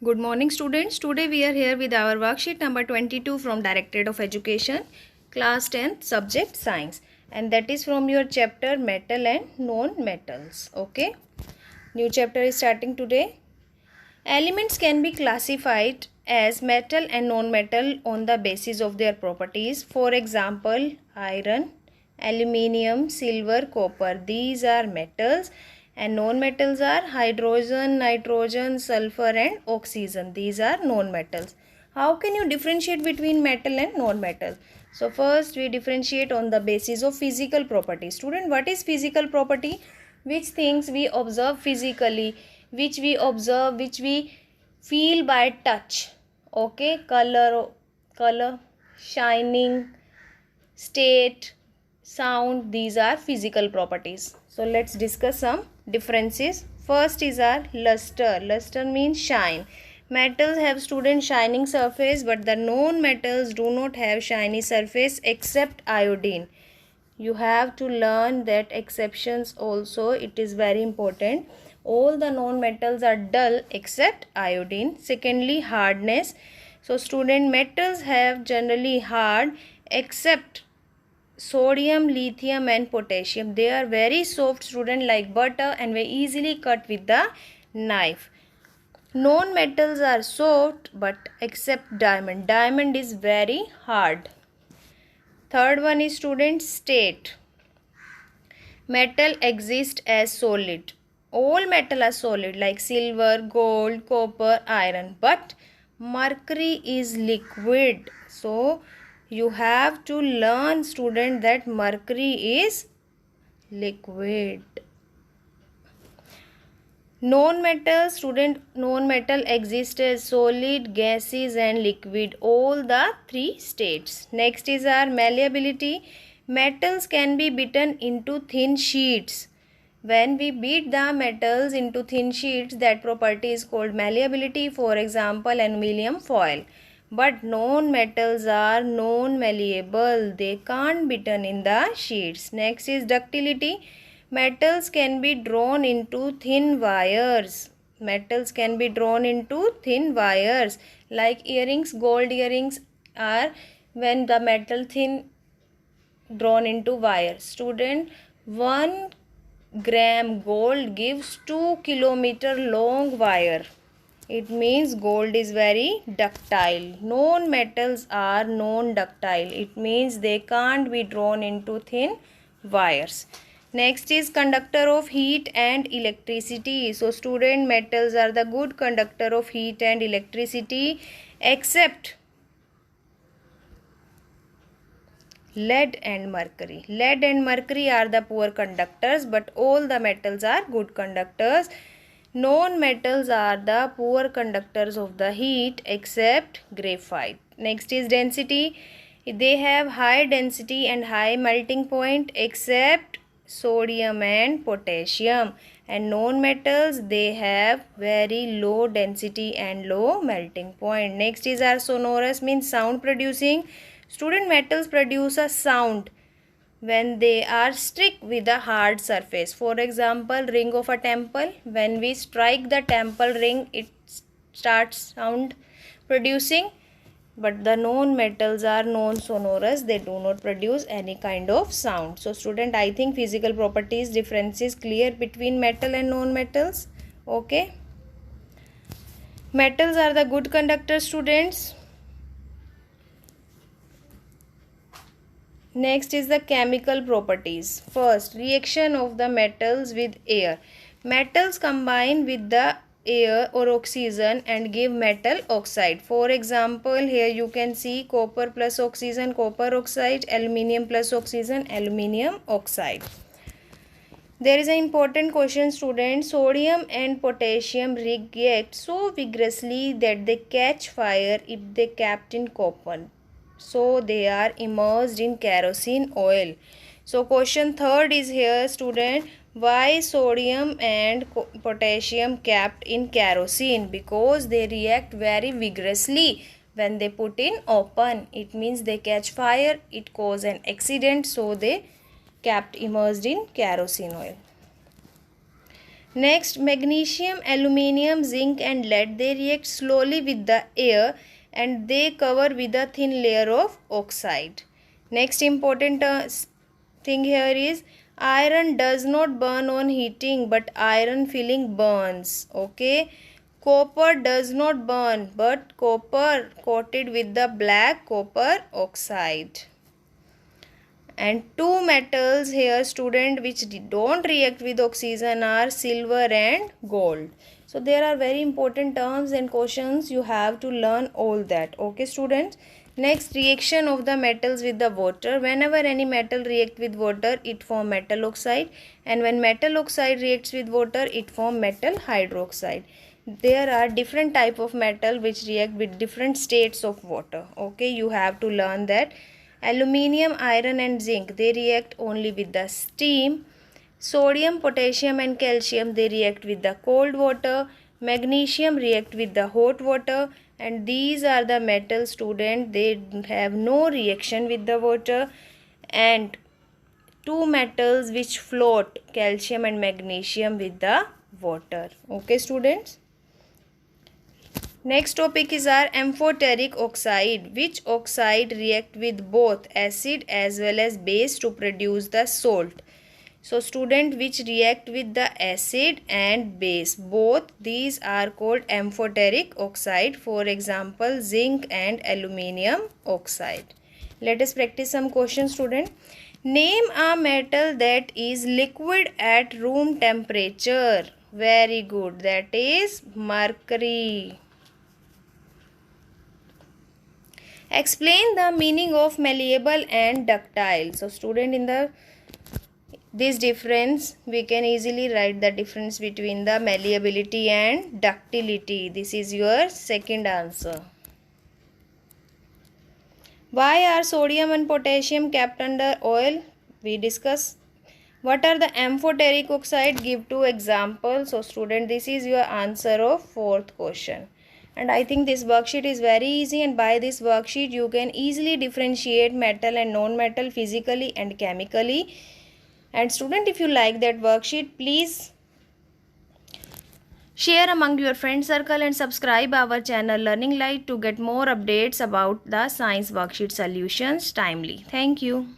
Good morning students. Today we are here with our worksheet number 22 from Directorate of Education, class 10th, subject science, and that is from your chapter metal and non-metals. Okay. New chapter is starting today. Elements can be classified as metal and non-metal on the basis of their properties. For example, iron, aluminium, silver, copper. These are metals, and non-metals are hydrogen, nitrogen, sulfur and oxygen. These are non-metals. How can you differentiate between metal and non-metal? So first we differentiate on the basis of physical property. Student, what is physical property? Which things we observe physically, which we feel by touch. Okay, color, shining, state, sound. These are physical properties. So let's discuss some differences. First is our luster. Luster means shine. Metals have student shining surface, but the non-metals do not have shiny surface except iodine. You have to learn that exceptions also. It is very important. All the non-metals are dull except iodine. Secondly, hardness. So student, metals have generally hard except sodium, lithium and potassium. They are very soft, student, like butter, and very easily cut with the knife. Non-metals are soft but except diamond. Diamond is very hard. Third one is student, state. Metal exists as solid. All metal are solid like silver, gold, copper, iron. But mercury is liquid. So you have to learn, student, that mercury is liquid. Non-metal, student, non-metal exists as solid, gases and liquid. All the three states. Next is our malleability. Metals can be beaten into thin sheets. When we beat the metals into thin sheets, that property is called malleability. For example, aluminium foil. But non-metals are non-malleable. They can't be beaten in the sheets. Next is ductility. Metals can be drawn into thin wires. Metals can be drawn into thin wires. Like earrings, gold earrings are when the metal thin drawn into wire. Student, 1 gram gold gives 2 kilometer long wire. It means gold is very ductile. Non-metals are non-ductile. It means they can't be drawn into thin wires. Next is conductor of heat and electricity. So student, metals are the good conductor of heat and electricity except lead and mercury. Lead and mercury are the poor conductors, but all the metals are good conductors. Non-metals are the poor conductors of the heat except graphite. Next is density. They have high density and high melting point except sodium and potassium. And non-metals, they have very low density and low melting point. Next is our sonorous, means sound producing. Student, metals produce a sound when they are struck with a hard surface. For example, ring of a temple. When we strike the temple ring, it starts sound producing. But the non-metals are non-sonorous. They do not produce any kind of sound. So student, I think physical properties difference is clear between metal and non-metals. Okay. Metals are the good conductors, students. Next is the chemical properties. First, reaction of the metals with air. Metals combine with the air or oxygen and give metal oxide. For example, here you can see copper plus oxygen, copper oxide, aluminium plus oxygen, aluminium oxide. There is an important question, students. Sodium and potassium react so vigorously that they catch fire if they kept in copper. So they are immersed in kerosene oil. So question third is here, student. Why sodium and potassium kept in kerosene? Because they react very vigorously when they put in open. It means they catch fire, it cause an accident, so they kept immersed in kerosene oil. Next, magnesium, aluminium, zinc and lead, they react slowly with the air and they cover with a thin layer of oxide. Next important thing here is iron does not burn on heating but iron filling burns. Okay. Copper does not burn but copper coated with the black copper oxide. And two metals here student which don't react with oxygen are silver and gold. So there are very important terms and questions, you have to learn all that. Okay students. Next, reaction of the metals with the water. Whenever any metal react with water, it form metal oxide, and when metal oxide reacts with water, it form metal hydroxide. There are different type of metal which react with different states of water. Okay, you have to learn that. Aluminium, iron and zinc, they react only with the steam. Sodium, potassium and calcium, they react with the cold water. Magnesium react with the hot water. And these are the metals student, they have no reaction with the water. And two metals which float, calcium and magnesium, with the water. Okay students. Next topic is our amphoteric oxide. Which oxide react with both acid as well as base to produce the salt? So student, which react with the acid and base, both these are called amphoteric oxide. For example, zinc and aluminium oxide. Let us practice some questions student. Name a metal that is liquid at room temperature. Very good, that is mercury. Explain the meaning of malleable and ductile. So student, in this difference we can easily write the difference between the malleability and ductility. This is your second answer. Why are sodium and potassium kept under oil? We discuss. What are the amphoteric oxide? Give two examples. So student, this is your answer of fourth question. And I think this worksheet is very easy, and by this worksheet you can easily differentiate metal and non-metal physically and chemically. And student, if you like that worksheet, please share among your friend circle and subscribe our channel Learning Light to get more updates about the science worksheet solutions timely. Thank you.